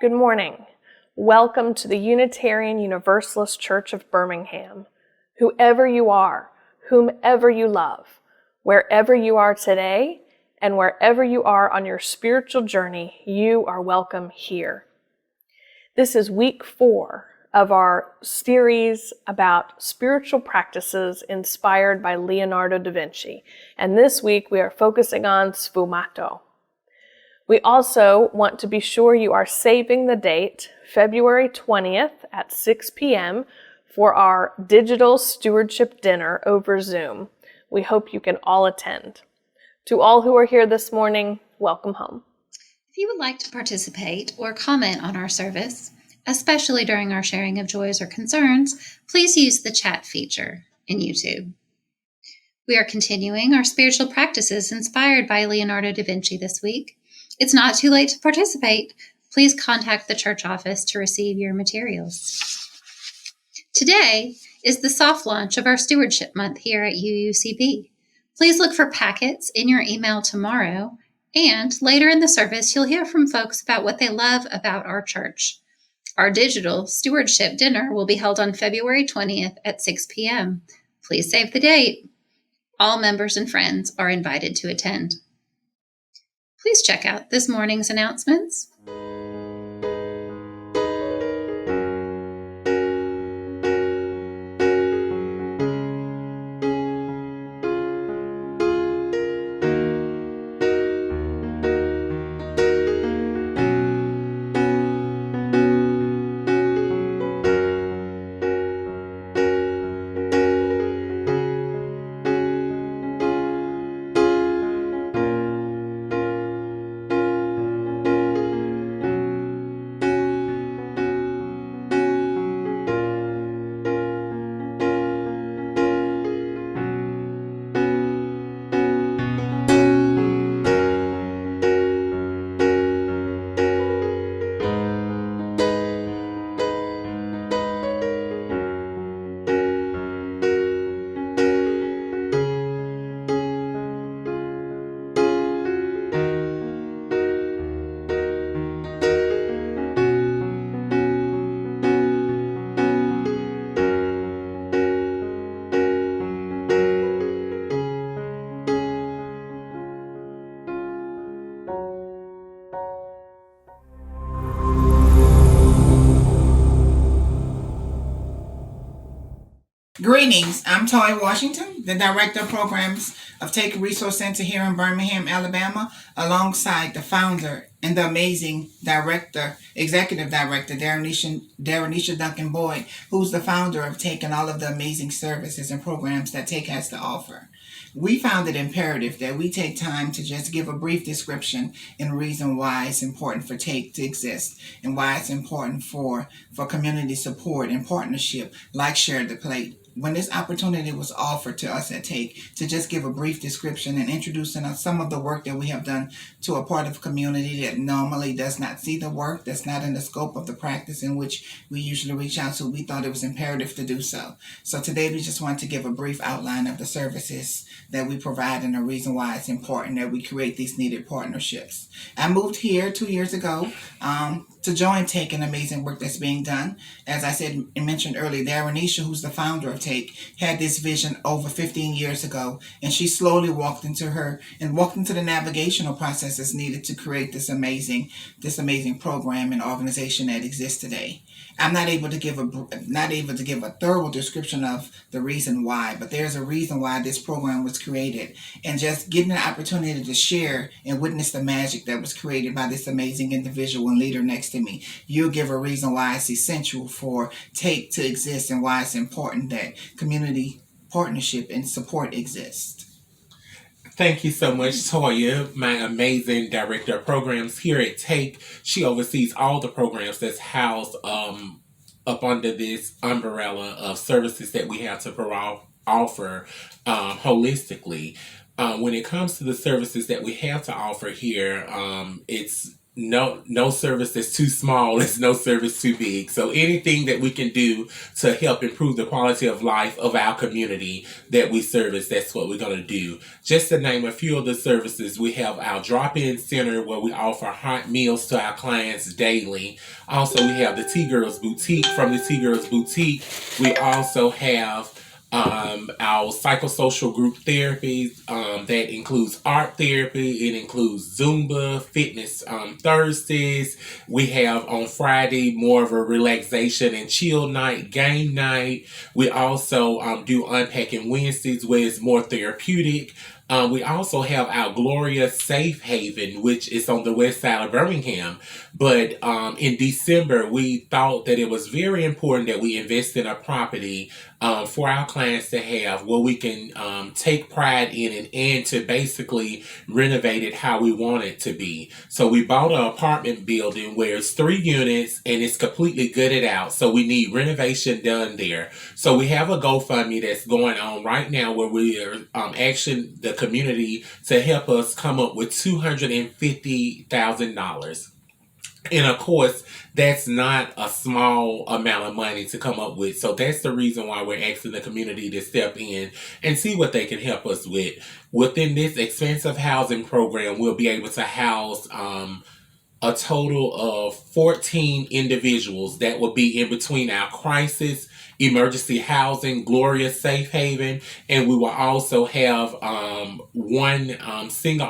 Good morning. Welcome to the Unitarian Universalist Church of Birmingham. Whoever you are, whomever you love, wherever you are today, and wherever you are on your spiritual journey, you are welcome here. This is week 4 of our series about spiritual practices inspired by Leonardo da Vinci. And this week we are focusing on sfumato. We also want to be sure you are saving the date, February 20th at 6 p.m. for our digital stewardship dinner over Zoom. We hope you can all attend. To all who are here this morning, welcome home. If you would like to participate or comment on our service, especially during our sharing of joys or concerns, please use the chat feature in YouTube. We are continuing our spiritual practices inspired by Leonardo da Vinci this week. It's not too late to participate. Please contact the church office to receive your materials. Today is the soft launch of our stewardship month here at UUCB. Please look for packets in your email tomorrow, and later in the service, you'll hear from folks about what they love about our church. Our digital stewardship dinner will be held on February 20th at 6 p.m. Please save the date. All members and friends are invited to attend. Please check out this morning's announcements. Greetings, I'm Toy Washington, the Director of Programs of Take Resource Center here in Birmingham, Alabama, alongside the founder and the amazing Executive Director, Darrenisha Duncan Boyd, who's the founder of Take and all of the amazing services and programs that Take has to offer. We found it imperative that we take time to just give a brief description and reason why it's important for Take to exist and why it's important for community support and partnership like Share the Plate. When this opportunity was offered to us at Take to just give a brief description and introducing some of the work that we have done to a part of community that normally does not see the work, that's not in the scope of the practice in which we usually reach out to, we thought it was imperative to do so. So today we just want to give a brief outline of the services that we provide and the reason why it's important that we create these needed partnerships. I moved here 2 years ago to join Take and amazing work that's being done. As I said and mentioned earlier, Darrenisha, who's the founder of Take, had this vision over 15 years ago, and she slowly walked into the navigational processes needed to create this amazing program and organization that exists today. I'm not able to give a thorough description of the reason why, but there's a reason why this program was created, and just getting the opportunity to share and witness the magic that was created by this amazing individual and leader next to me, you'll give a reason why it's essential for Take to exist and why it's important that community partnership and support exist. Thank you so much, Toya, my amazing director of programs here at Take. She oversees all the programs that's housed up under this umbrella of services that we have to offer holistically. When it comes to the services that we have to offer here, it's no service is too small. It's no service too big. So anything that we can do to help improve the quality of life of our community that we service, that's what we're going to do. Just to name a few of the services, we have our drop-in center where we offer hot meals to our clients daily. Also, we have the T-Girls Boutique. From the T-Girls Boutique, we also have our psychosocial group therapy that includes art therapy. It includes Zumba, fitness Thursdays. We have on Friday more of a relaxation and chill night, game night. We also do unpacking Wednesdays where it's more therapeutic. We also have our Gloria Safe Haven, which is on the west side of Birmingham. But in December, we thought that it was very important that we invest in a property for our clients to have where we can take pride in it and to basically renovate it how we want it to be. So we bought an apartment building where it's 3 units and it's completely gutted out. So we need renovation done there. So we have a GoFundMe that's going on right now where we are asking the community to help us come up with $250,000. And of course, that's not a small amount of money to come up with. So that's the reason why we're asking the community to step in and see what they can help us with. Within this expensive housing program, we'll be able to house a total of 14 individuals that will be in between our crisis, emergency housing, Gloria Safe Haven, and we will also have one single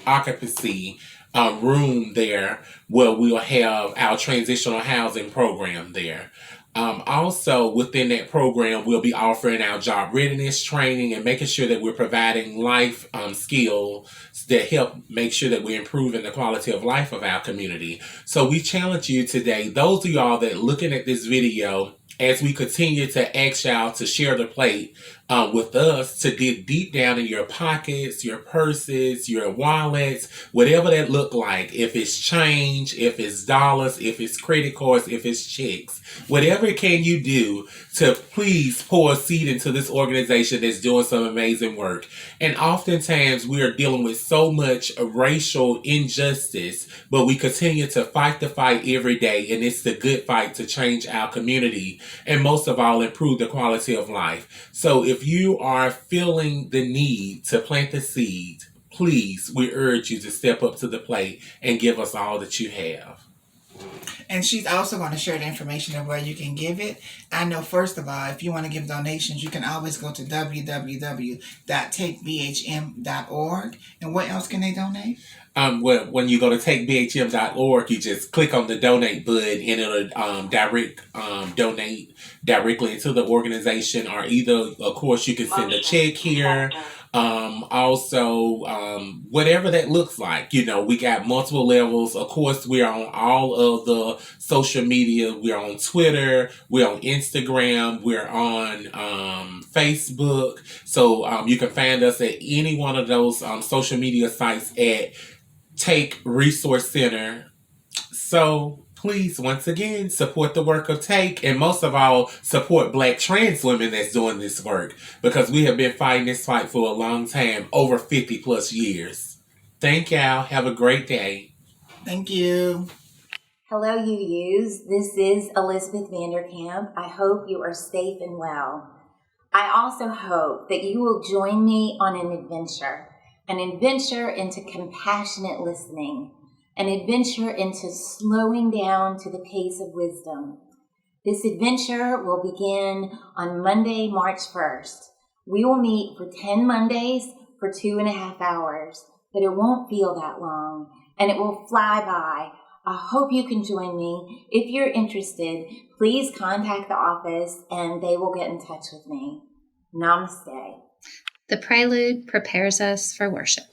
occupancy room there where we'll have our transitional housing program there. Also, within that program, we'll be offering our job readiness training and making sure that we're providing life skills that help make sure that we're improving the quality of life of our community. So we challenge you today, those of y'all that are looking at this video, as we continue to ask y'all to share the plate with us, to dig deep down in your pockets, your purses, your wallets, whatever that look like. If it's change, if it's dollars, if it's credit cards, if it's checks, whatever can you do to please pour a seed into this organization that's doing some amazing work. And oftentimes we are dealing with so much racial injustice, but we continue to fight the fight every day, and it's the good fight to change our community and most of all improve the quality of life. So if you are feeling the need to plant the seed, please, we urge you to step up to the plate and give us all that you have. And she's also going to share the information of where you can give it. I know, first of all, if you want to give donations, you can always go to www.takebhm.org. And what else can they donate? Well, when you go to takebhm.org, you just click on the donate button and it'll donate directly into the organization, or either, of course, you can send a check here. Whatever that looks like, we got multiple levels. Of course, we're on all of the social media. We're on Twitter, we're on Instagram, we're on Facebook. So you can find us at any one of those social media sites at Take Resource Center. So please, once again, support the work of Take, and most of all, support Black trans women that's doing this work, because we have been fighting this fight for a long time, over 50 plus years. Thank y'all. Have a great day. Thank you. Hello, UUs. This is Elizabeth Vanderkamp. I hope you are safe and well. I also hope that you will join me on an adventure into compassionate listening, an adventure into slowing down to the pace of wisdom. This adventure will begin on Monday, March 1st. We will meet for 10 Mondays for 2.5 hours, but it won't feel that long, and it will fly by. I hope you can join me. If you're interested, please contact the office and they will get in touch with me. Namaste. The prelude prepares us for worship.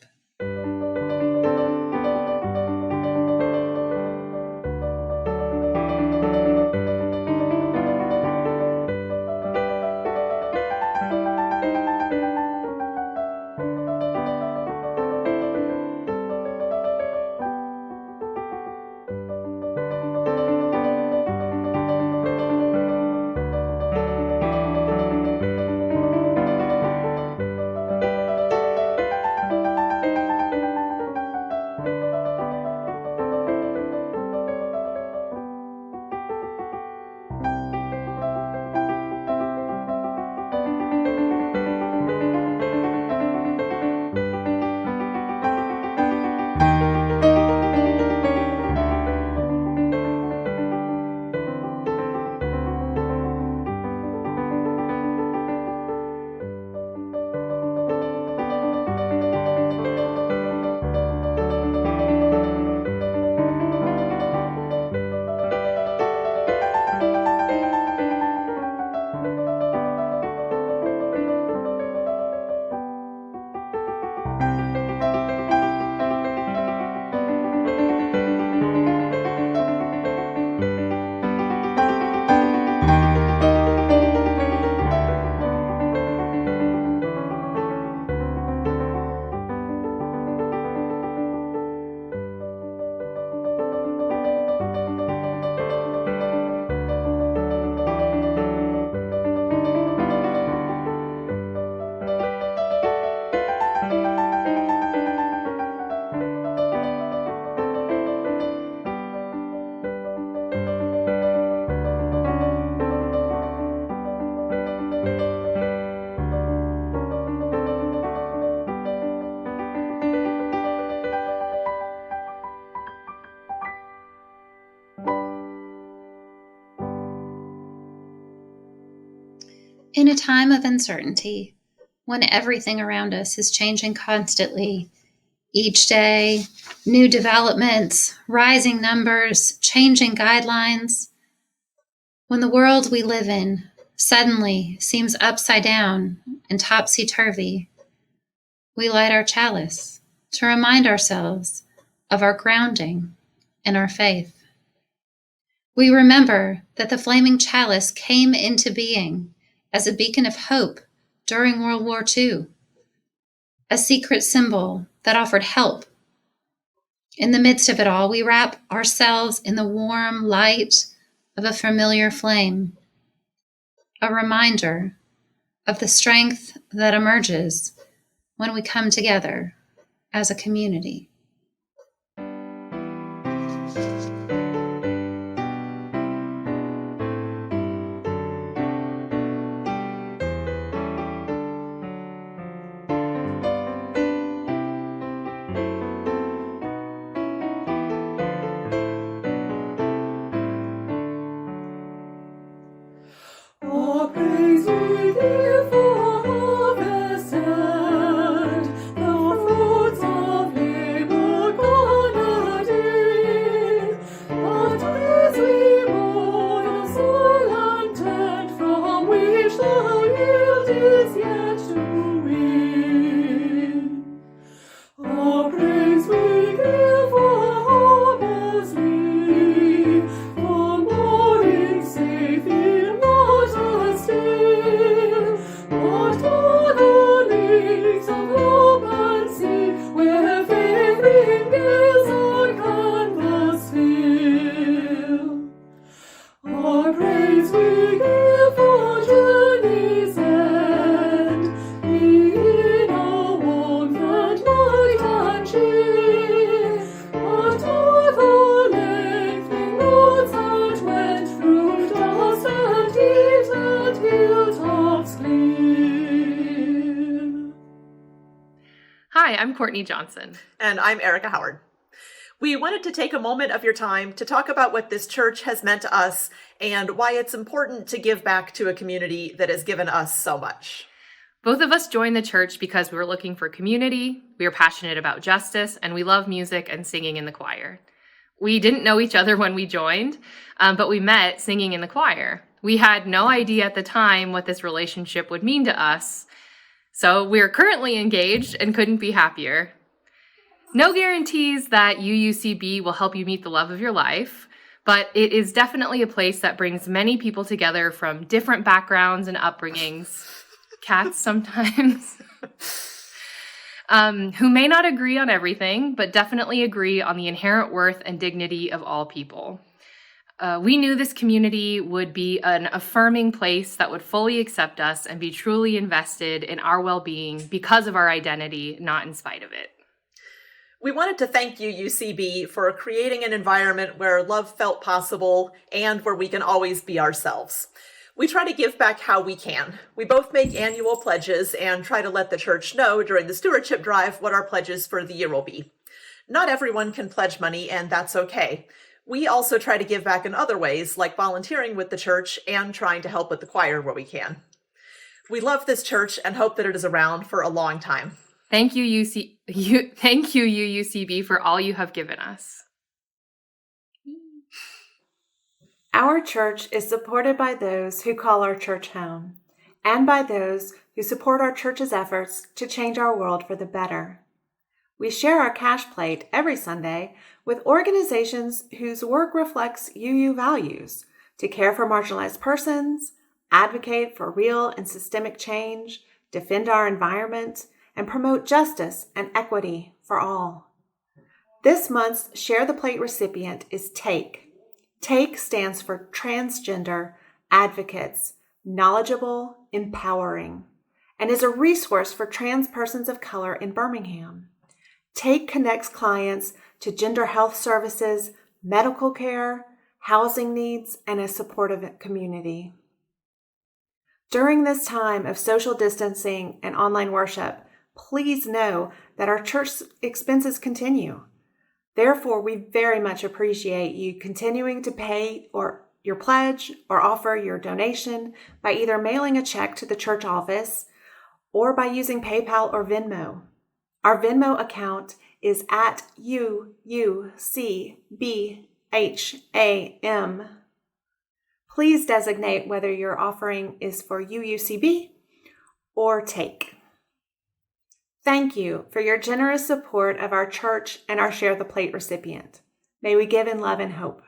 In a time of uncertainty, when everything around us is changing constantly, each day, new developments, rising numbers, changing guidelines, when the world we live in suddenly seems upside down and topsy-turvy, we light our chalice to remind ourselves of our grounding in our faith. We remember that the flaming chalice came into being as a beacon of hope during World War II, a secret symbol that offered help. In the midst of it all, we wrap ourselves in the warm light of a familiar flame, a reminder of the strength that emerges when we come together as a community. All praise we give for harvest and the fruits of labor garnered in. But as we bore the soil and tent from which the yield is yet to win. All praise we give for harvest leave, for mooring safe in water still. What are the lakes of hope and sea, where favoring gales our canvas fill? Our praise we give for journey's end, in a warmth and light and cheer. What are the lengthening roads that went through dust and heat and hilltops clear? Hi, I'm Courtney Johnson. And I'm Erica Howard. We wanted to take a moment of your time to talk about what this church has meant to us and why it's important to give back to a community that has given us so much. Both of us joined the church because we were looking for community, we were passionate about justice, and we love music and singing in the choir. We didn't know each other when we joined, but we met singing in the choir. We had no idea at the time what this relationship would mean to us, so we're currently engaged and couldn't be happier. No guarantees that UUCB will help you meet the love of your life, but it is definitely a place that brings many people together from different backgrounds and upbringings, cats sometimes, who may not agree on everything, but definitely agree on the inherent worth and dignity of all people. We knew this community would be an affirming place that would fully accept us and be truly invested in our well-being because of our identity, not in spite of it. We wanted to thank UUCB for creating an environment where love felt possible and where we can always be ourselves. We try to give back how we can. We both make annual pledges and try to let the church know during the stewardship drive what our pledges for the year will be. Not everyone can pledge money, and that's okay. We also try to give back in other ways, like volunteering with the church and trying to help with the choir where we can. We love this church and hope that it is around for a long time. Thank you, UUCB, for all you have given us. Our church is supported by those who call our church home, and by those who support our church's efforts to change our world for the better. We share our cash plate every Sunday with organizations whose work reflects UU values to care for marginalized persons, advocate for real and systemic change, defend our environment, and promote justice and equity for all. This month's Share the Plate recipient is TAKE. TAKE stands for Transgender Advocates, Knowledgeable, Empowering, and is a resource for trans persons of color in Birmingham. TAKE connects clients to gender health services, medical care, housing needs, and a supportive community. During this time of social distancing and online worship, please know that our church expenses continue. Therefore, we very much appreciate you continuing to pay your pledge or offer your donation by either mailing a check to the church office or by using PayPal or Venmo. Our Venmo account is at UUCBHAM. Please designate whether your offering is for UUCB or Take. Thank you for your generous support of our church and our Share the Plate recipient. May we give in love and hope.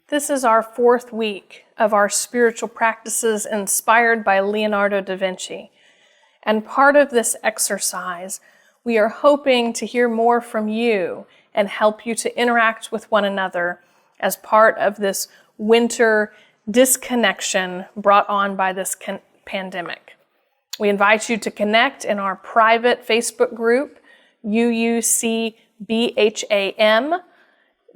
This is our 4th week of our spiritual practices inspired by Leonardo da Vinci. And part of this exercise, we are hoping to hear more from you and help you to interact with one another as part of this winter disconnection brought on by this pandemic. We invite you to connect in our private Facebook group, UUCBHAM,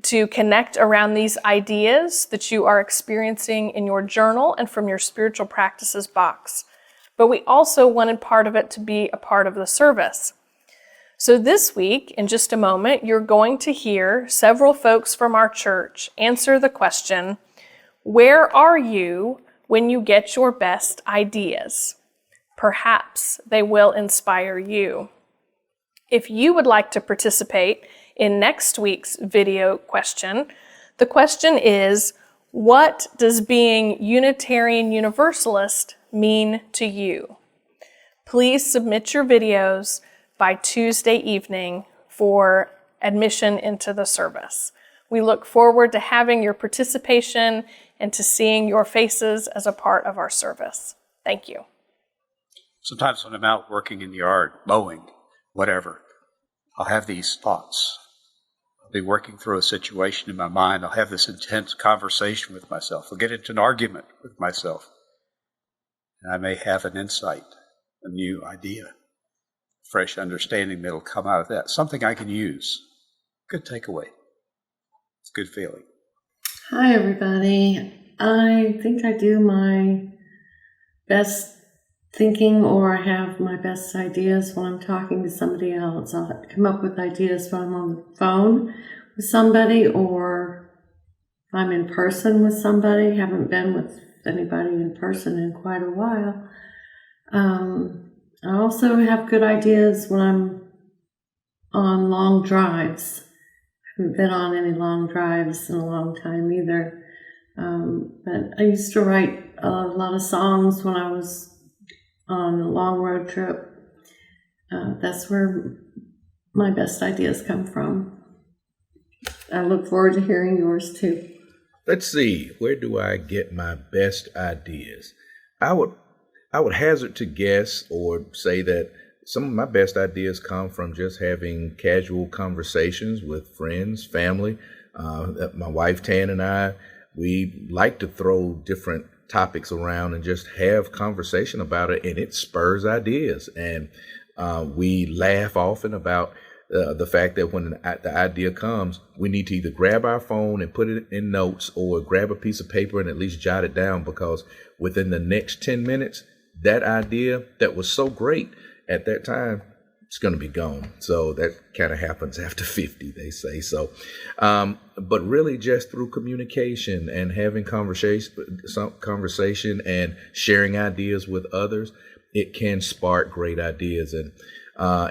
to connect around these ideas that you are experiencing in your journal and from your spiritual practices box. But we also wanted part of it to be a part of the service. So this week, in just a moment, you're going to hear several folks from our church answer the question, where are you when you get your best ideas? Perhaps they will inspire you. If you would like to participate in next week's video question, the question is, what does being Unitarian Universalist mean to you? Please submit your videos by Tuesday evening for admission into the service. We look forward to having your participation and to seeing your faces as a part of our service. Thank you. Sometimes when I'm out working in the yard, mowing, whatever, I'll have these thoughts. I'll be working through a situation in my mind. I'll have this intense conversation with myself. I'll get into an argument with myself. And I may have an insight, a new idea, fresh understanding that'll come out of that. Something I can use. Good takeaway. It's a good feeling. Hi, everybody. I think I do my best thinking or have my best ideas when I'm talking to somebody else. I'll come up with ideas when I'm on the phone with somebody or if I'm in person with somebody. Haven't been with anybody in person in quite a while. I also have good ideas when I'm on long drives. I haven't been on any long drives in a long time either. But I used to write a lot of songs when I was on a long road trip. That's where my best ideas come from. I look forward to hearing yours too. Let's see, where do I get my best ideas? I would hazard to guess or say that some of my best ideas come from just having casual conversations with friends, family. My wife Tan and I, we like to throw different topics around and just have conversation about it, and it spurs ideas. And we laugh often about the fact that when the idea comes, we need to either grab our phone and put it in notes or grab a piece of paper and at least jot it down, because within the next 10 minutes, that idea that was so great at that time, it's going to be gone. So that kind of happens after 50, they say. So, but really just through communication and having conversation and sharing ideas with others, it can spark great ideas. And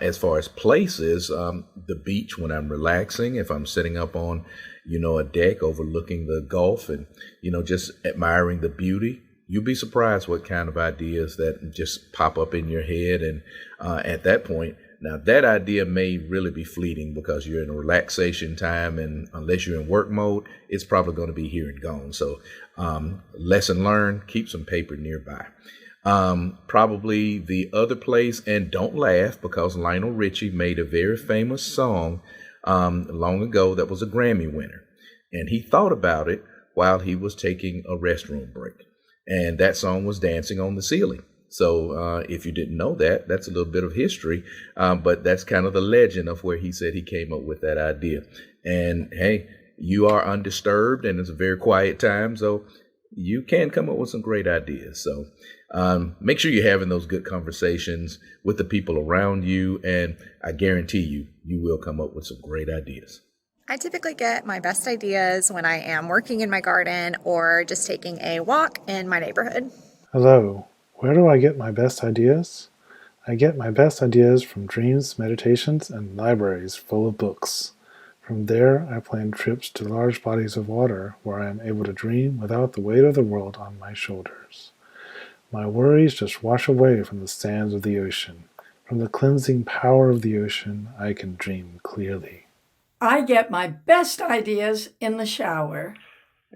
as far as places, the beach when I'm relaxing, if I'm sitting up on, a deck overlooking the Gulf and, just admiring the beauty, you'll be surprised what kind of ideas that just pop up in your head. And at that point, now that idea may really be fleeting because you're in a relaxation time, and unless you're in work mode, it's probably going to be here and gone. So lesson learned, keep some paper nearby. Probably the other place, and don't laugh because Lionel Richie made a very famous song long ago that was a Grammy winner. And he thought about it while he was taking a restroom break. And that song was Dancing on the Ceiling. So if you didn't know that, that's a little bit of history. But that's kind of the legend of where he said he came up with that idea. And hey, you are undisturbed and it's a very quiet time. So you can come up with some great ideas. So make sure you're having those good conversations with the people around you. And I guarantee you, you will come up with some great ideas. I typically get my best ideas when I am working in my garden or just taking a walk in my neighborhood. Hello, where do I get my best ideas? I get my best ideas from dreams, meditations, and libraries full of books. From there, I plan trips to large bodies of water where I am able to dream without the weight of the world on my shoulders. My worries just wash away from the sands of the ocean. From the cleansing power of the ocean, I can dream clearly. I get my best ideas in the shower.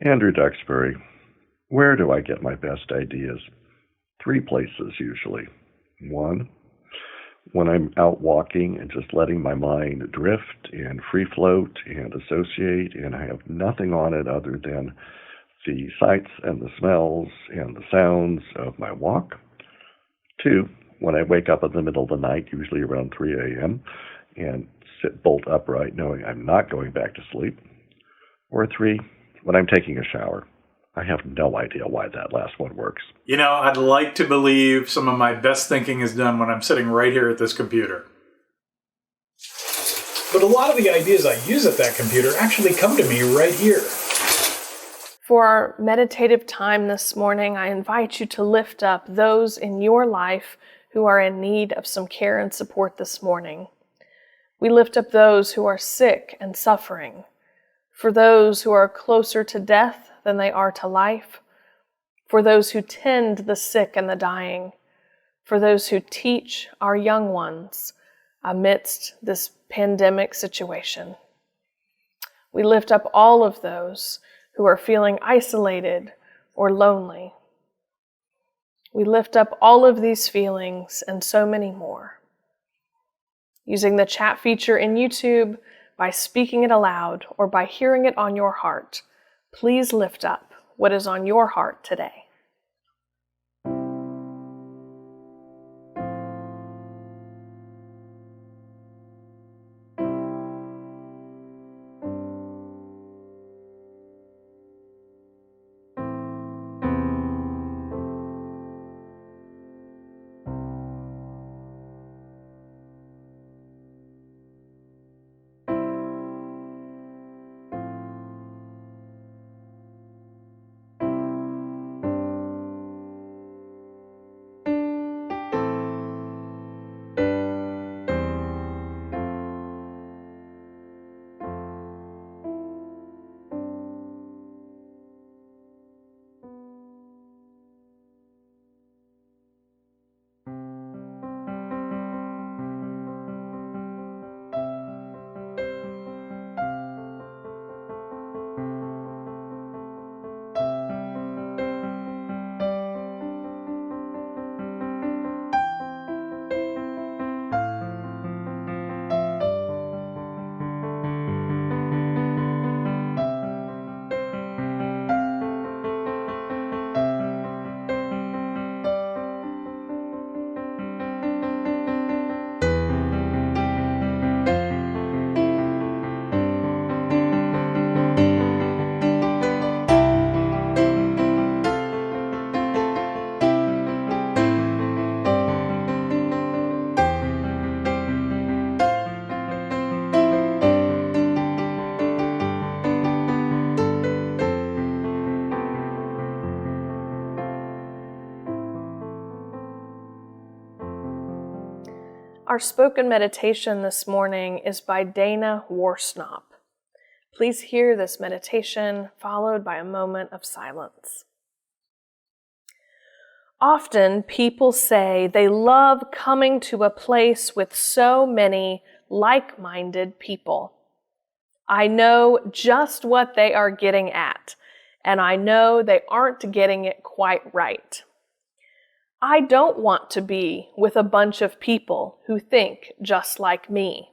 Andrew Duxbury. Where do I get my best ideas? 3 places usually. 1, when I'm out walking and just letting my mind drift and free float and associate, and I have nothing on it other than the sights and the smells and the sounds of my walk. 2, when I wake up in the middle of the night, usually around 3 a.m., and sit bolt upright knowing I'm not going back to sleep. Or 3, when I'm taking a shower. I have no idea why that last one works. You know, I'd like to believe some of my best thinking is done when I'm sitting right here at this computer. But a lot of the ideas I use at that computer actually come to me right here. For our meditative time this morning, I invite you to lift up those in your life who are in need of some care and support this morning. We lift up those who are sick and suffering, for those who are closer to death than they are to life, for those who tend the sick and the dying, for those who teach our young ones amidst this pandemic situation. We lift up all of those who are feeling isolated or lonely. We lift up all of these feelings and so many more. Using the chat feature in YouTube, by speaking it aloud, or by hearing it on your heart, please lift up what is on your heart today. Our spoken meditation this morning is by Dana Warsnop. Please hear this meditation followed by a moment of silence. Often people say they love coming to a place with so many like-minded people. I know just what they are getting at, and I know they aren't getting it quite right. I don't want to be with a bunch of people who think just like me.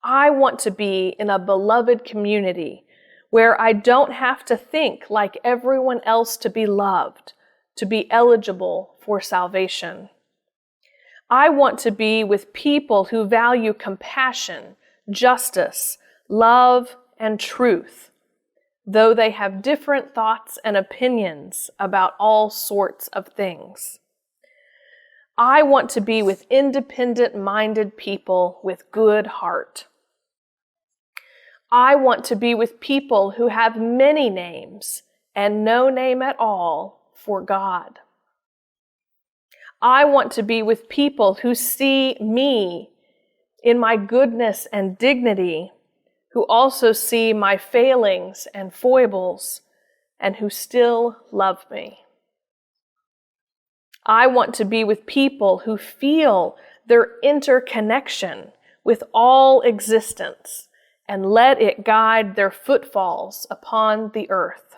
I want to be in a beloved community where I don't have to think like everyone else to be loved, to be eligible for salvation. I want to be with people who value compassion, justice, love, and truth, though they have different thoughts and opinions about all sorts of things. I want to be with independent-minded people with good heart. I want to be with people who have many names and no name at all for God. I want to be with people who see me in my goodness and dignity, who also see my failings and foibles, and who still love me. I want to be with people who feel their interconnection with all existence and let it guide their footfalls upon the earth.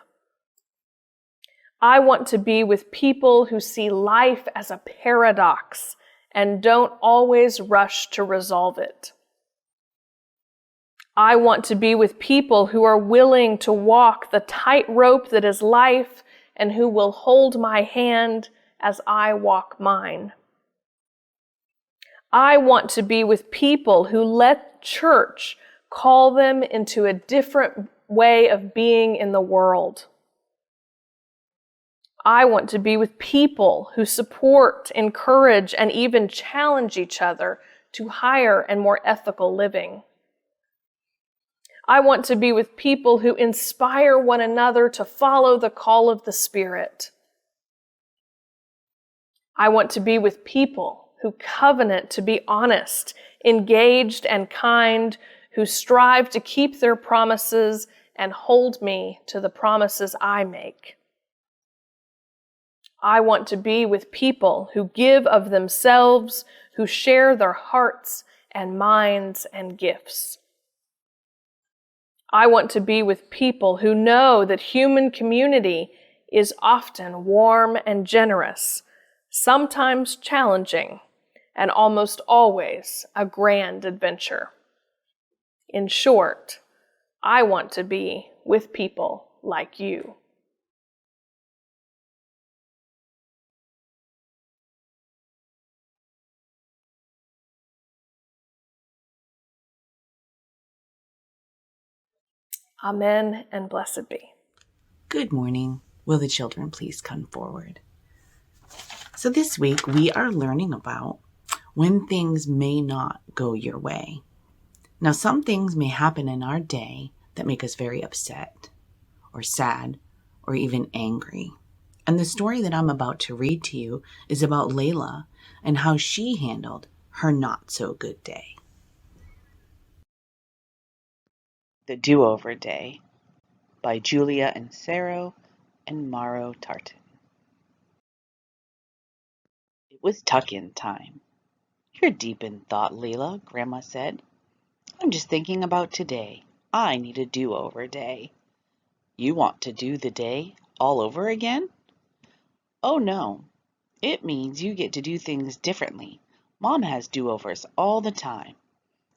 I want to be with people who see life as a paradox and don't always rush to resolve it. I want to be with people who are willing to walk the tightrope that is life and who will hold my hand as I walk mine. I want to be with people who let church call them into a different way of being in the world. I want to be with people who support, encourage, and even challenge each other to higher and more ethical living. I want to be with people who inspire one another to follow the call of the Spirit. I want to be with people who covenant to be honest, engaged, and kind, who strive to keep their promises and hold me to the promises I make. I want to be with people who give of themselves, who share their hearts and minds and gifts. I want to be with people who know that human community is often warm and generous, sometimes challenging, and almost always a grand adventure. In short, I want to be with people like you. Amen and blessed be. Good morning. Will the children please come forward? So this week we are learning about when things may not go your way. Now, some things may happen in our day that make us very upset or sad or even angry. And the story that I'm about to read to you is about Layla and how she handled her not so good day. The Do-Over Day by Julia Insero and Maro Tartan. It was tuck-in time. You're deep in thought, Layla, Grandma said. I'm just thinking about today. I need a do-over day. You want to do the day all over again? Oh no, it means you get to do things differently. Mom has do-overs all the time.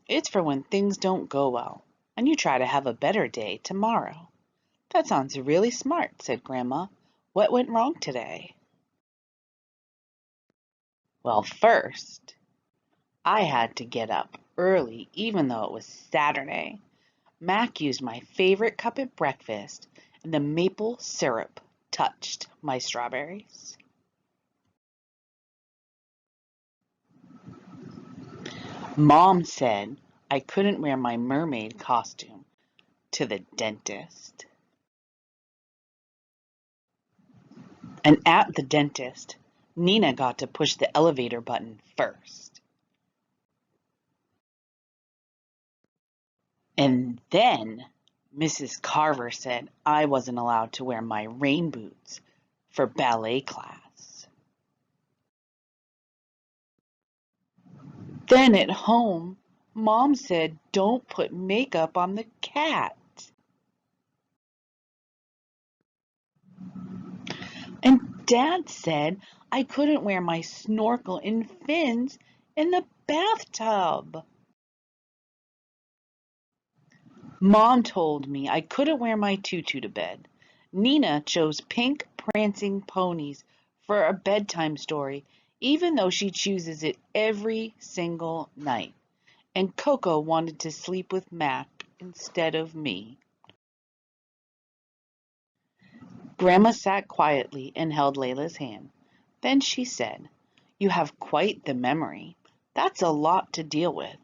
It's for when things don't go well, and you try to have a better day tomorrow. That sounds really smart, said Grandma. What went wrong today? Well, first, I had to get up early even though it was Saturday. Mac used my favorite cup at breakfast, and the maple syrup touched my strawberries. Mom said I couldn't wear my mermaid costume to the dentist. And at the dentist, Nina got to push the elevator button first. And then Mrs. Carver said I wasn't allowed to wear my rain boots for ballet class. Then at home, Mom said don't put makeup on the cat. And Dad said I couldn't wear my snorkel and fins in the bathtub. Mom told me I couldn't wear my tutu to bed. Nina chose pink prancing ponies for a bedtime story, even though she chooses it every single night. And Coco wanted to sleep with Mac instead of me. Grandma sat quietly and held Layla's hand. Then she said, You have quite the memory. That's a lot to deal with.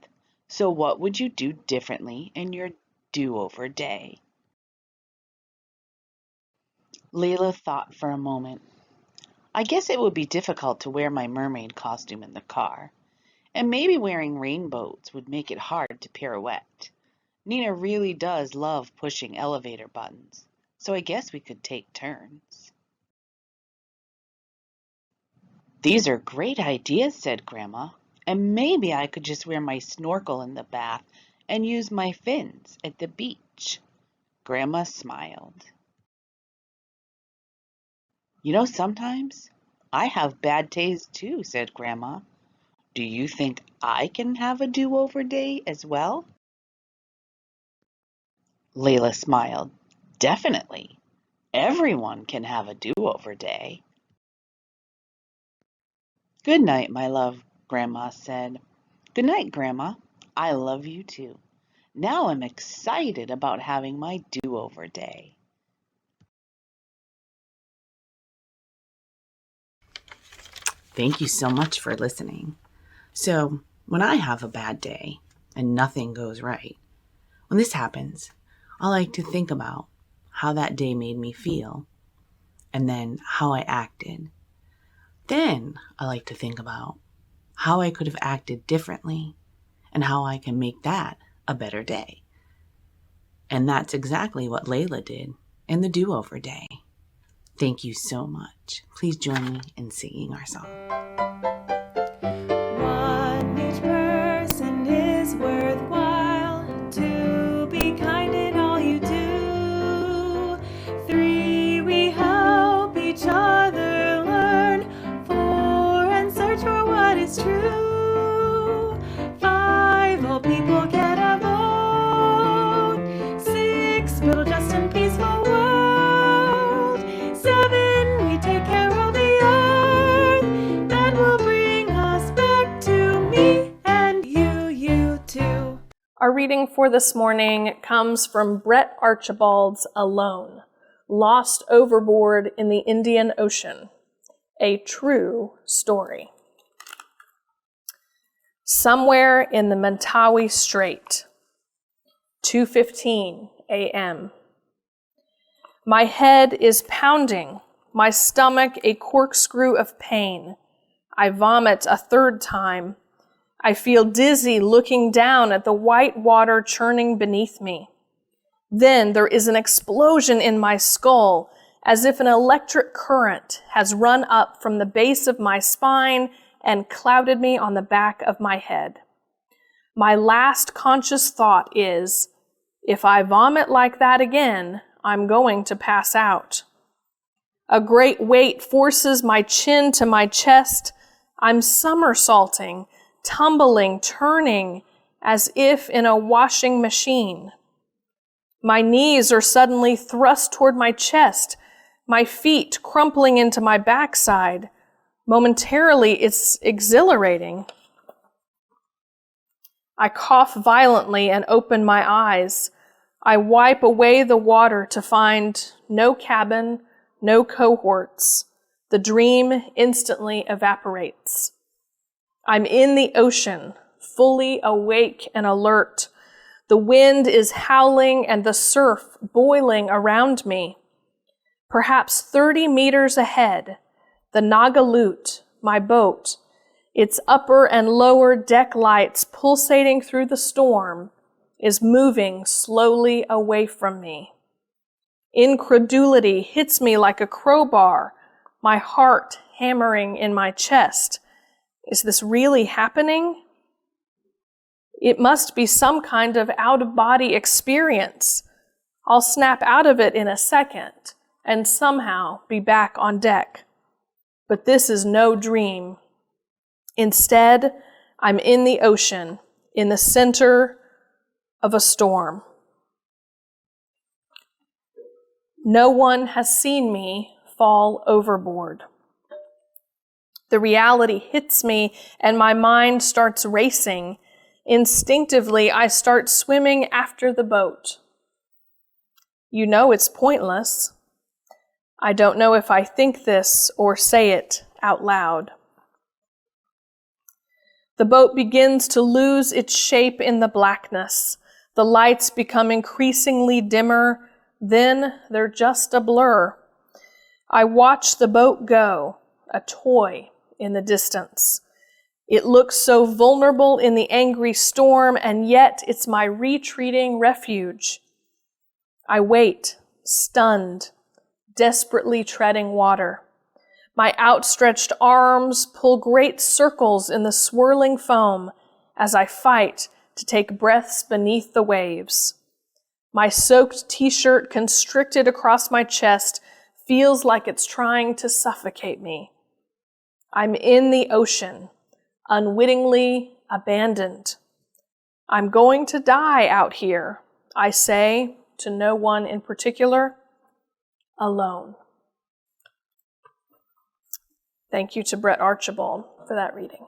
So what would you do differently in your do-over day? Layla thought for a moment. I guess it would be difficult to wear my mermaid costume in the car. And maybe wearing rainbows would make it hard to pirouette. Nina really does love pushing elevator buttons, so I guess we could take turns. These are great ideas, said Grandma. And maybe I could just wear my snorkel in the bath and use my fins at the beach. Grandma smiled. You know, sometimes I have bad days too, said Grandma. Do you think I can have a do-over day as well? Layla smiled. Definitely. Everyone can have a do-over day. Good night, my love, Grandma said. Good night, Grandma. I love you too. Now I'm excited about having my do-over day. Thank you so much for listening. So, when I have a bad day and nothing goes right, when this happens, I like to think about how that day made me feel and then how I acted. Then I like to think about how I could have acted differently and how I can make that a better day. And that's exactly what Layla did in the do-over day. Thank you so much. Please join me in singing our song. 1, each person is worthwhile. 2, be kind in all you do. 3, we help each other learn. 4, and search for what is true. 5, all people get a vote. 6, build a just and peaceful world. 7, we take care of the earth. That will bring us back to me and you too. Our reading for this morning comes from Brett Archibald's Alone, Lost Overboard in the Indian Ocean, a true story. Somewhere in the Mentawai Strait, 2:15 a.m. My head is pounding, my stomach a corkscrew of pain. I vomit a third time. I feel dizzy looking down at the white water churning beneath me. Then there is an explosion in my skull, as if an electric current has run up from the base of my spine and clouded me on the back of my head. My last conscious thought is, if I vomit like that again, I'm going to pass out. A great weight forces my chin to my chest. I'm somersaulting, tumbling, turning, as if in a washing machine. My knees are suddenly thrust toward my chest, my feet crumpling into my backside. Momentarily, it's exhilarating. I cough violently and open my eyes. I wipe away the water to find no cabin, no cohorts. The dream instantly evaporates. I'm in the ocean, fully awake and alert. The wind is howling and the surf boiling around me. Perhaps 30 meters ahead, the Nagalut, my boat, its upper and lower deck lights pulsating through the storm, is moving slowly away from me. Incredulity hits me like a crowbar, my heart hammering in my chest. Is this really happening? It must be some kind of out-of-body experience. I'll snap out of it in a second and somehow be back on deck. But this is no dream. Instead, I'm in the ocean, in the center of a storm. No one has seen me fall overboard. The reality hits me and my mind starts racing. Instinctively, I start swimming after the boat. You know it's pointless. I don't know if I think this or say it out loud. The boat begins to lose its shape in the blackness. The lights become increasingly dimmer. Then they're just a blur. I watch the boat go, a toy in the distance. It looks so vulnerable in the angry storm, and yet it's my retreating refuge. I wait, stunned, desperately treading water. My outstretched arms pull great circles in the swirling foam as I fight to take breaths beneath the waves. My soaked t-shirt constricted across my chest feels like it's trying to suffocate me. I'm in the ocean, unwittingly abandoned. I'm going to die out here, I say to no one in particular, alone. Thank you to Brett Archibald for that reading.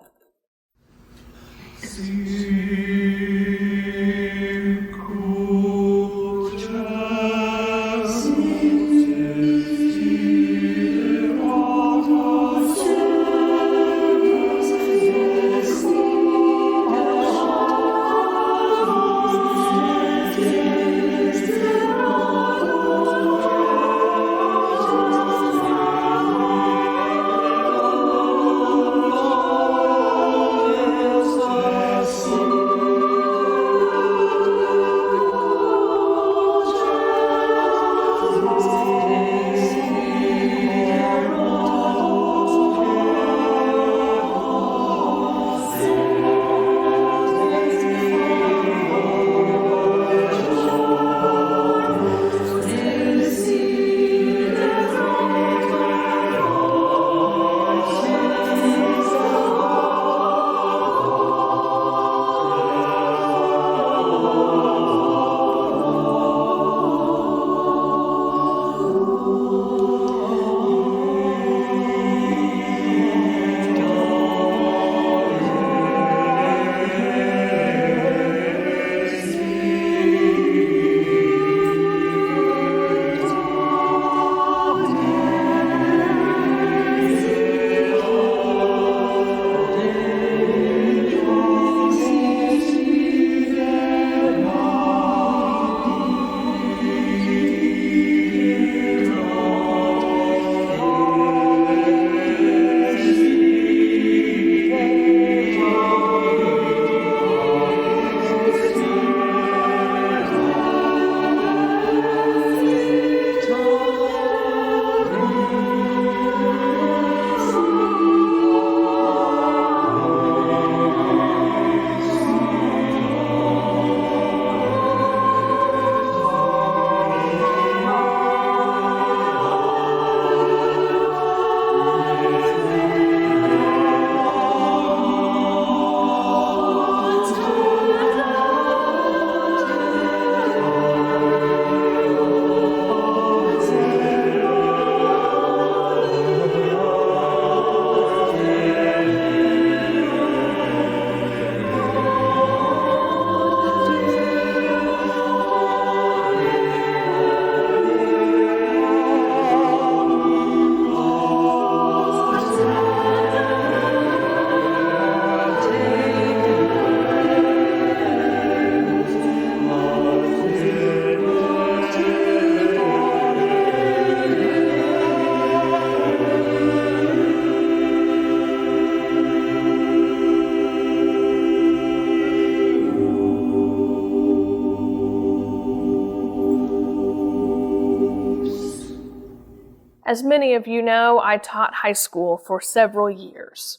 As many of you know, I taught high school for several years.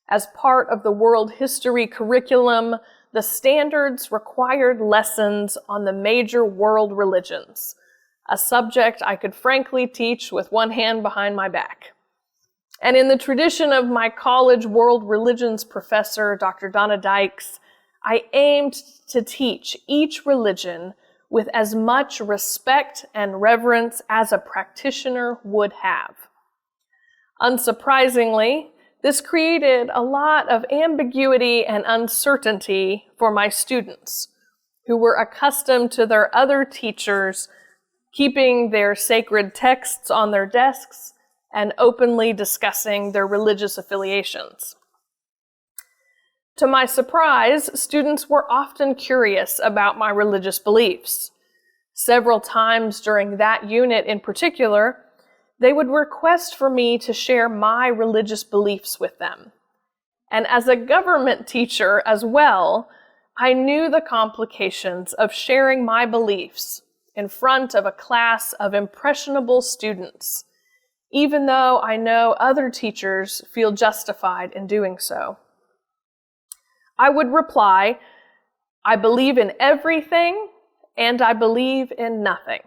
As part of the world history curriculum, the standards required lessons on the major world religions, a subject I could frankly teach with one hand behind my back. And in the tradition of my college world religions professor, Dr. Donna Dykes, I aimed to teach each religion with as much respect and reverence as a practitioner would have. Unsurprisingly, this created a lot of ambiguity and uncertainty for my students, who were accustomed to their other teachers keeping their sacred texts on their desks and openly discussing their religious affiliations. To my surprise, students were often curious about my religious beliefs. Several times during that unit in particular, they would request for me to share my religious beliefs with them. And as a government teacher as well, I knew the complications of sharing my beliefs in front of a class of impressionable students, even though I know other teachers feel justified in doing so. I would reply, I believe in everything, and I believe in nothing.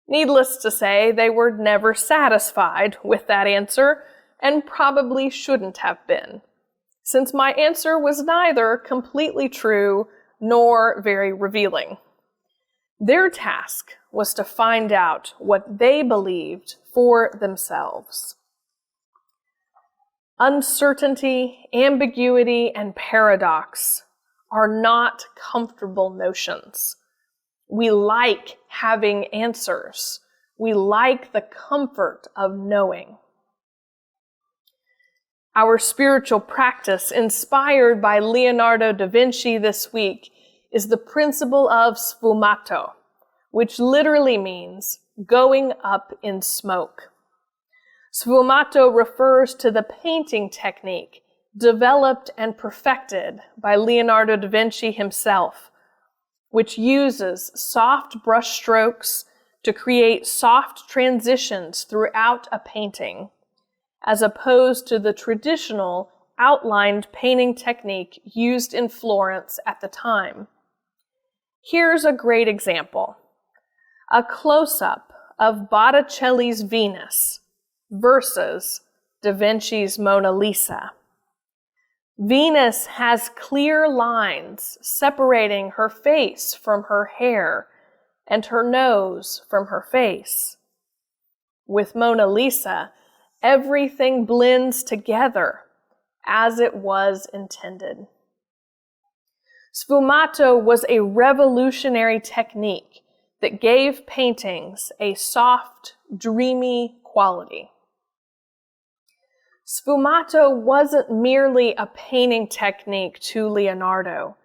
Needless to say, they were never satisfied with that answer, and probably shouldn't have been, since my answer was neither completely true nor very revealing. Their task was to find out what they believed for themselves. Uncertainty, ambiguity, and paradox are not comfortable notions. We like having answers. We like the comfort of knowing. Our spiritual practice, inspired by Leonardo da Vinci this week, is the principle of sfumato, which literally means going up in smoke. Sfumato refers to the painting technique developed and perfected by Leonardo da Vinci himself, which uses soft brush strokes to create soft transitions throughout a painting, as opposed to the traditional outlined painting technique used in Florence at the time. Here's a great example. A close-up of Botticelli's Venus versus Da Vinci's Mona Lisa. Venus has clear lines separating her face from her hair and her nose from her face. With Mona Lisa, everything blends together as it was intended. Sfumato was a revolutionary technique that gave paintings a soft, dreamy quality. Sfumato wasn't merely a painting technique to Leonardo.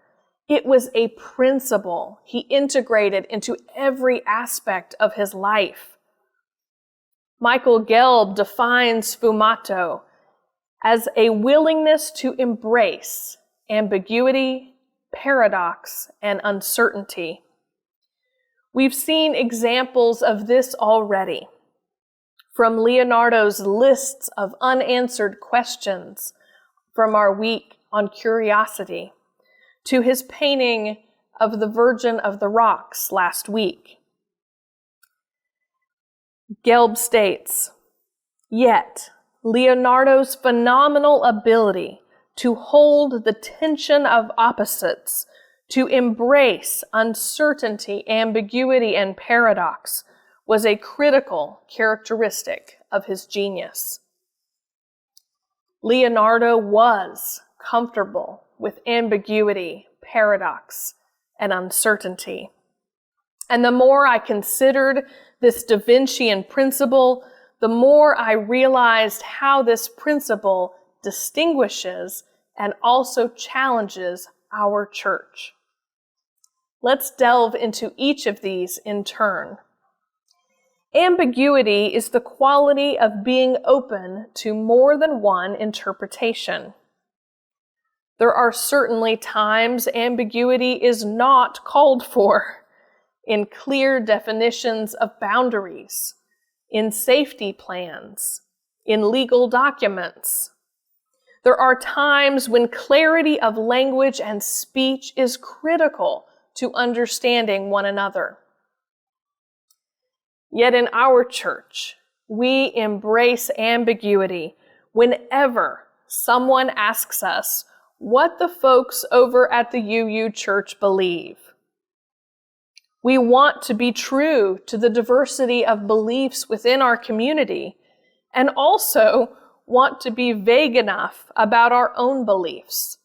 It was a principle he integrated into every aspect of his life. Michael Gelb defines sfumato as a willingness to embrace ambiguity, paradox, and uncertainty. We've seen examples of this already, from Leonardo's lists of unanswered questions from our week on curiosity, to his painting of the Virgin of the Rocks last week. Gelb states, "Yet, Leonardo's phenomenal ability to hold the tension of opposites, to embrace uncertainty, ambiguity, and paradox, was a critical characteristic of his genius." Leonardo was comfortable with ambiguity, paradox, and uncertainty. And the more I considered this Da Vincian principle, the more I realized how this principle distinguishes and also challenges our church. Let's delve into each of these in turn. Ambiguity is the quality of being open to more than one interpretation. There are certainly times ambiguity is not called for, in clear definitions of boundaries, in safety plans, in legal documents. There are times when clarity of language and speech is critical to understanding one another. Yet in our church, we embrace ambiguity whenever someone asks us what the folks over at the UU Church believe. We want to be true to the diversity of beliefs within our community, and also want to be vague enough about our own beliefs,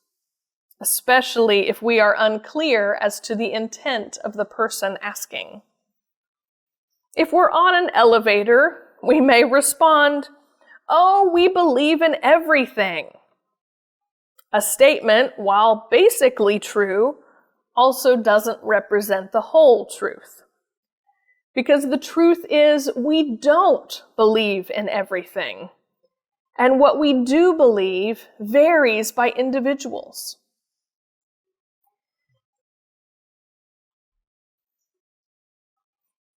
especially if we are unclear as to the intent of the person asking. If we're on an elevator, we may respond, "Oh, we believe in everything." A statement, while basically true, also doesn't represent the whole truth. Because the truth is, we don't believe in everything. And what we do believe varies by individuals.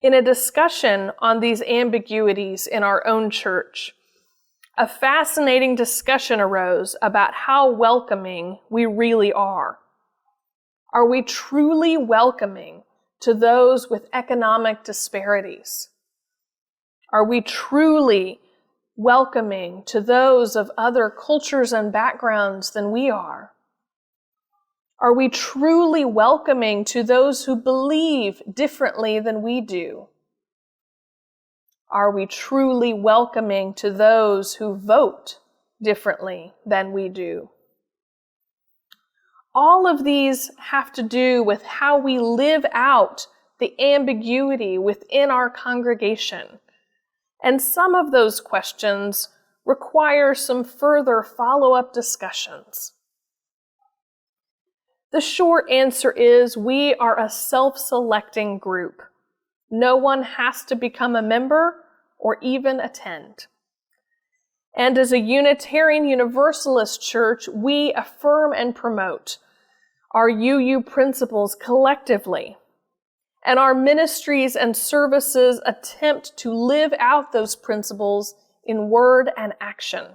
In a discussion on these ambiguities in our own church, a fascinating discussion arose about how welcoming we really are. Are we truly welcoming to those with economic disparities? Are we truly welcoming to those of other cultures and backgrounds than we are? Are we truly welcoming to those who believe differently than we do? Are we truly welcoming to those who vote differently than we do? All of these have to do with how we live out the ambiguity within our congregation. And some of those questions require some further follow-up discussions. The short answer is we are a self-selecting group. No one has to become a member or even attend. And as a Unitarian Universalist church, we affirm and promote our UU principles collectively. And our ministries and services attempt to live out those principles in word and action.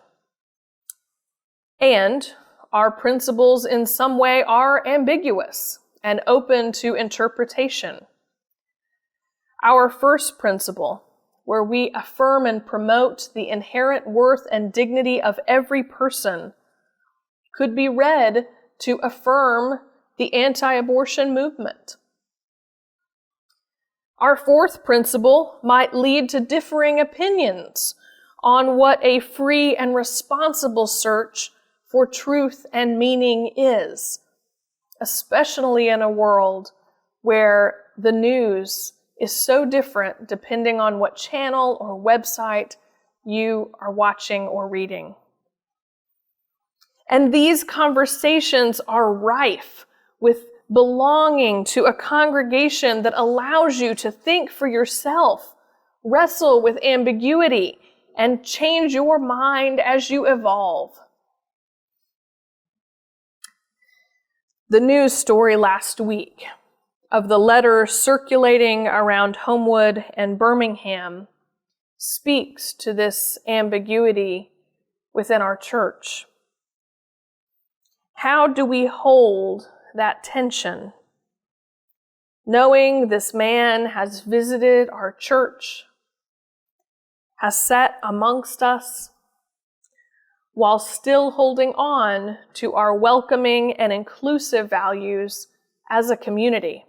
And our principles in some way are ambiguous and open to interpretation. Our first principle, where we affirm and promote the inherent worth and dignity of every person, could be read to affirm the anti-abortion movement. Our fourth principle might lead to differing opinions on what a free and responsible search for truth and meaning is, especially in a world where the news is so different depending on what channel or website you are watching or reading. And these conversations are rife with belonging to a congregation that allows you to think for yourself, wrestle with ambiguity, and change your mind as you evolve. The news story last week of the letter circulating around Homewood and Birmingham speaks to this ambiguity within our church. How do we hold that tension, knowing this man has visited our church, has sat amongst us, while still holding on to our welcoming and inclusive values as a community?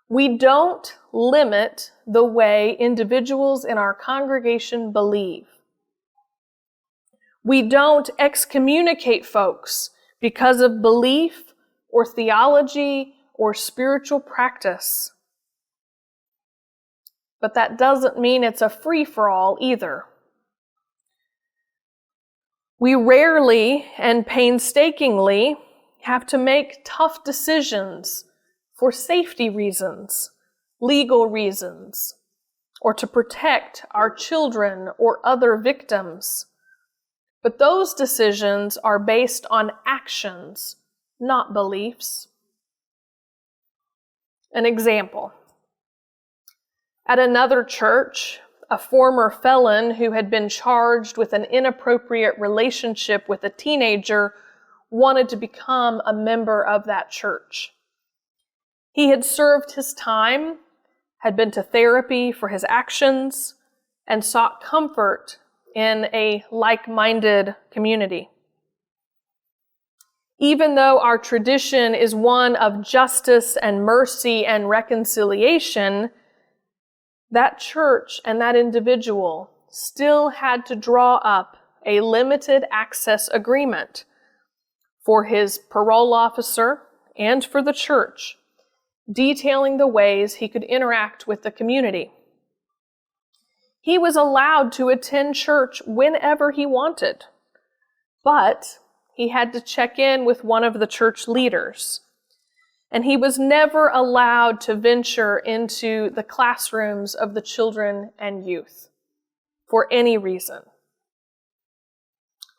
We don't limit the way individuals in our congregation believe. We don't excommunicate folks because of belief or theology or spiritual practice. But that doesn't mean it's a free-for-all either. We rarely and painstakingly have to make tough decisions for safety reasons, legal reasons, or to protect our children or other victims. But those decisions are based on actions, not beliefs. An example. At another church, a former felon who had been charged with an inappropriate relationship with a teenager wanted to become a member of that church. He had served his time, had been to therapy for his actions, and sought comfort in a like-minded community. Even though our tradition is one of justice and mercy and reconciliation, that church and that individual still had to draw up a limited access agreement for his parole officer and for the church, detailing the ways he could interact with the community. He was allowed to attend church whenever he wanted, but he had to check in with one of the church leaders. And he was never allowed to venture into the classrooms of the children and youth for any reason.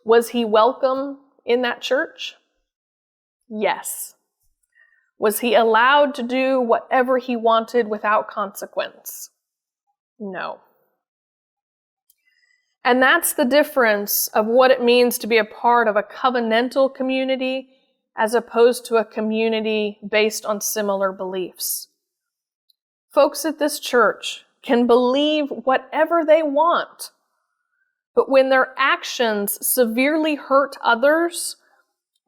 Was he welcome in that church? Yes. Was he allowed to do whatever he wanted without consequence? No. And that's the difference of what it means to be a part of a covenantal community as opposed to a community based on similar beliefs. Folks at this church can believe whatever they want, but when their actions severely hurt others,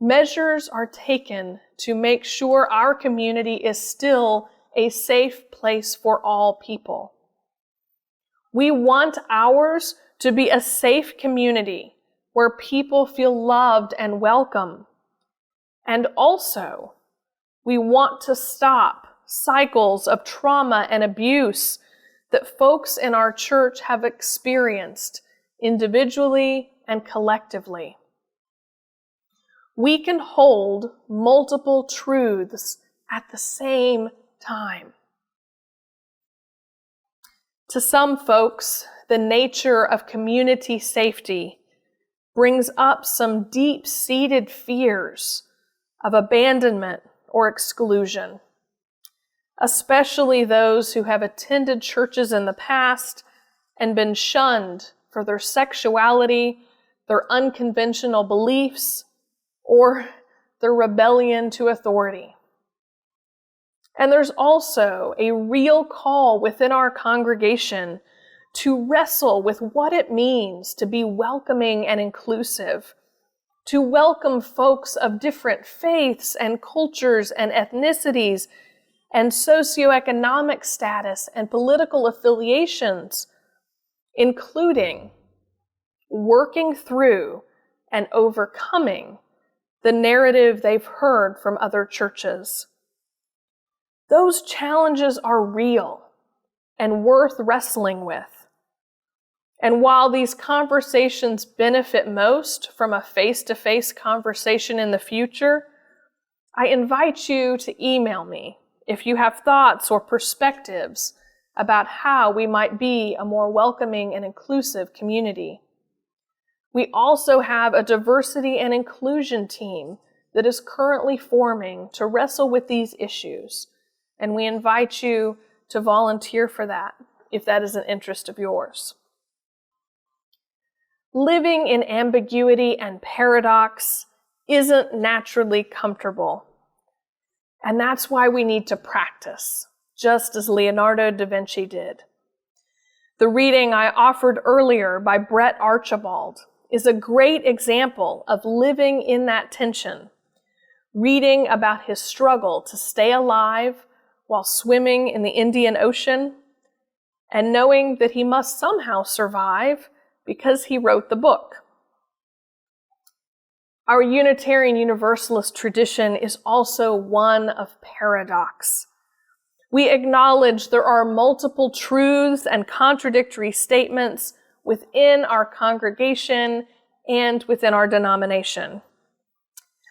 measures are taken to make sure our community is still a safe place for all people. We want ours to be a safe community where people feel loved and welcome. And also, we want to stop cycles of trauma and abuse that folks in our church have experienced individually and collectively. We can hold multiple truths at the same time. To some folks, the nature of community safety brings up some deep-seated fears of abandonment or exclusion, especially those who have attended churches in the past and been shunned for their sexuality, their unconventional beliefs, or their rebellion to authority. And there's also a real call within our congregation to wrestle with what it means to be welcoming and inclusive, to welcome folks of different faiths and cultures and ethnicities and socioeconomic status and political affiliations, including working through and overcoming the narrative they've heard from other churches. Those challenges are real and worth wrestling with. And while these conversations benefit most from a face-to-face conversation in the future, I invite you to email me if you have thoughts or perspectives about how we might be a more welcoming and inclusive community. We also have a diversity and inclusion team that is currently forming to wrestle with these issues, and we invite you to volunteer for that if that is an interest of yours. Living in ambiguity and paradox isn't naturally comfortable, and that's why we need to practice, just as Leonardo da Vinci did. The reading I offered earlier by Brett Archibald is a great example of living in that tension, reading about his struggle to stay alive while swimming in the Indian Ocean, and knowing that he must somehow survive because he wrote the book. Our Unitarian Universalist tradition is also one of paradox. We acknowledge there are multiple truths and contradictory statements within our congregation and within our denomination.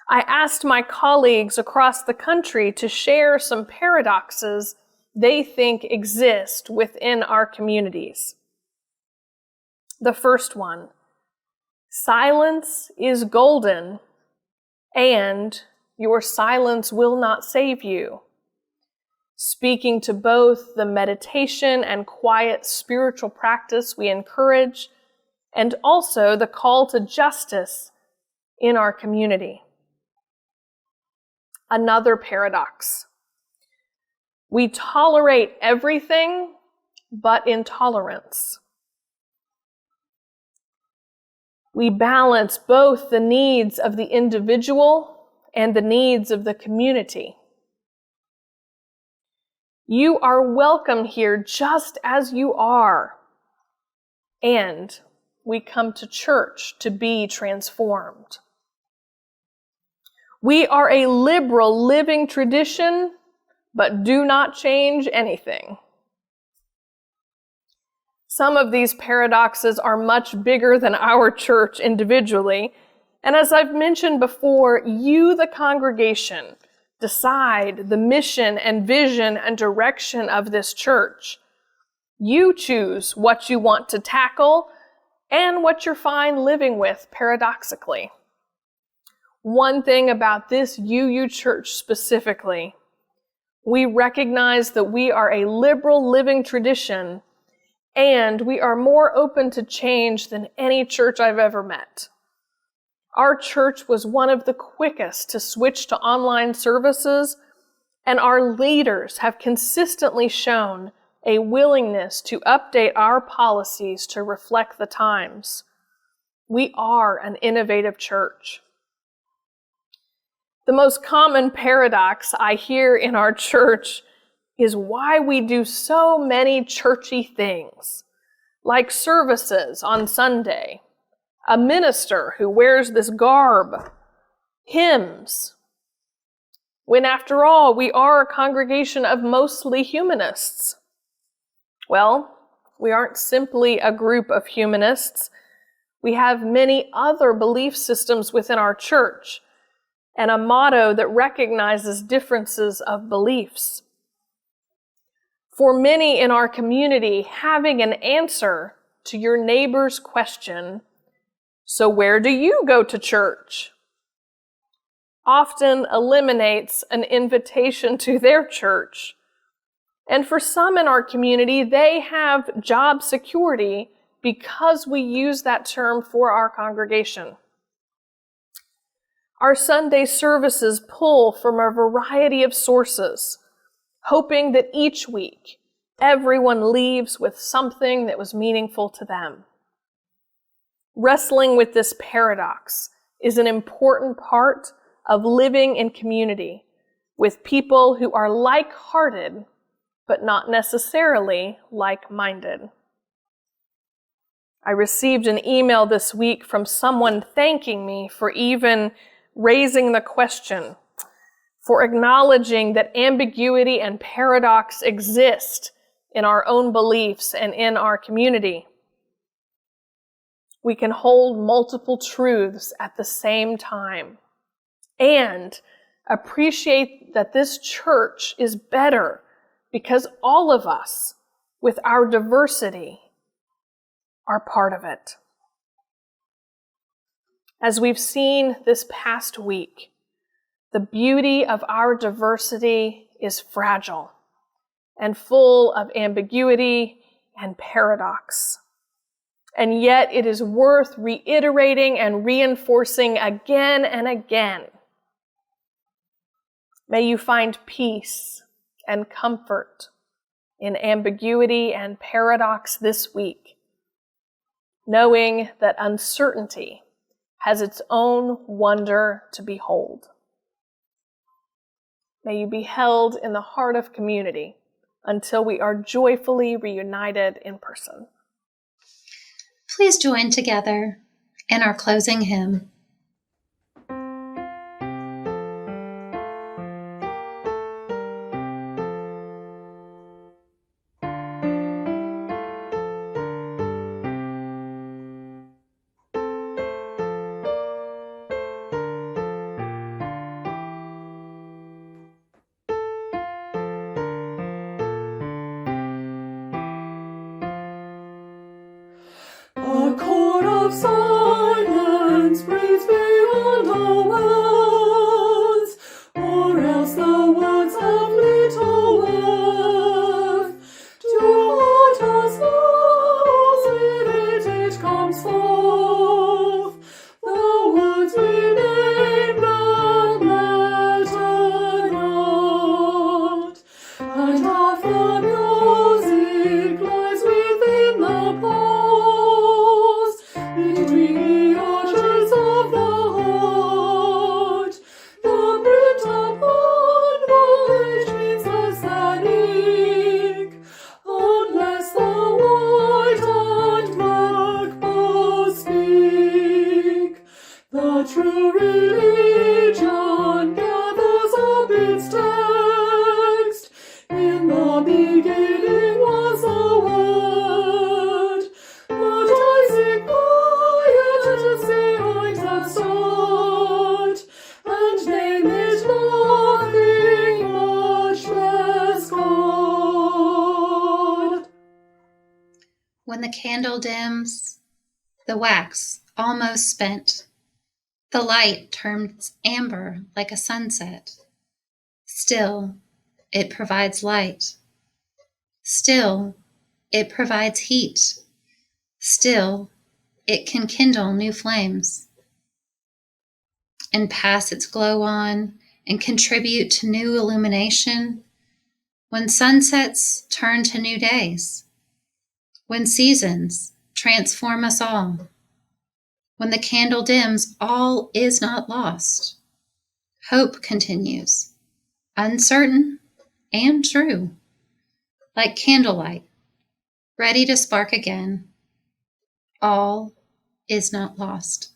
I asked my colleagues across the country to share some paradoxes they think exist within our communities. The first one, silence is golden, and your silence will not save you. Speaking to both the meditation and quiet spiritual practice we encourage, and also the call to justice in our community. Another paradox. We tolerate everything but intolerance. We balance both the needs of the individual and the needs of the community. You are welcome here just as you are. And we come to church to be transformed. We are a liberal living tradition, but do not change anything. Some of these paradoxes are much bigger than our church individually, and as I've mentioned before, you, the congregation, decide the mission and vision and direction of this church. You choose what you want to tackle and what you're fine living with paradoxically. One thing about this UU church specifically, we recognize that we are a liberal living tradition and we are more open to change than any church I've ever met. Our church was one of the quickest to switch to online services, and our leaders have consistently shown a willingness to update our policies to reflect the times. We are an innovative church. The most common paradox I hear in our church is why we do so many churchy things, like services on Sunday, a minister who wears this garb, hymns, when after all, we are a congregation of mostly humanists. Well, we aren't simply a group of humanists. We have many other belief systems within our church and a motto that recognizes differences of beliefs. For many in our community, having an answer to your neighbor's question, "So where do you go to church?" often eliminates an invitation to their church. And for some in our community, they have job security because we use that term for our congregation. Our Sunday services pull from a variety of sources, hoping that each week everyone leaves with something that was meaningful to them. Wrestling with this paradox is an important part of living in community with people who are like-hearted, but not necessarily like-minded. I received an email this week from someone thanking me for even raising the question, for acknowledging that ambiguity and paradox exist in our own beliefs and in our community. We can hold multiple truths at the same time and appreciate that this church is better because all of us, with our diversity, are part of it. As we've seen this past week, the beauty of our diversity is fragile and full of ambiguity and paradox. And yet it is worth reiterating and reinforcing again and again. May you find peace and comfort in ambiguity and paradox this week, knowing that uncertainty has its own wonder to behold. May you be held in the heart of community until we are joyfully reunited in person. Please join together in our closing hymn. A chord of silence breathes beyond our words, or else the words have little worth. To heart as lows with it comes forth. The words we named and matter not, and half the music lies within the pause, between the arches of the heart. The print upon the page means less than ink, unless the white and black both speak. The true religion gathers up its text. In the beginning was the Word, but Isaac quiet as behind that start, and name it nothing much less God. When the candle dims, the wax almost spent, the light turns amber like a sunset. Still, it provides light. Still, it provides heat. Still, it can kindle new flames. and pass its glow on and contribute to new illumination, when sunsets turn to new days, when seasons transform us all, when the candle dims, all is not lost. Hope continues, uncertain and true, like candlelight, ready to spark again. All is not lost.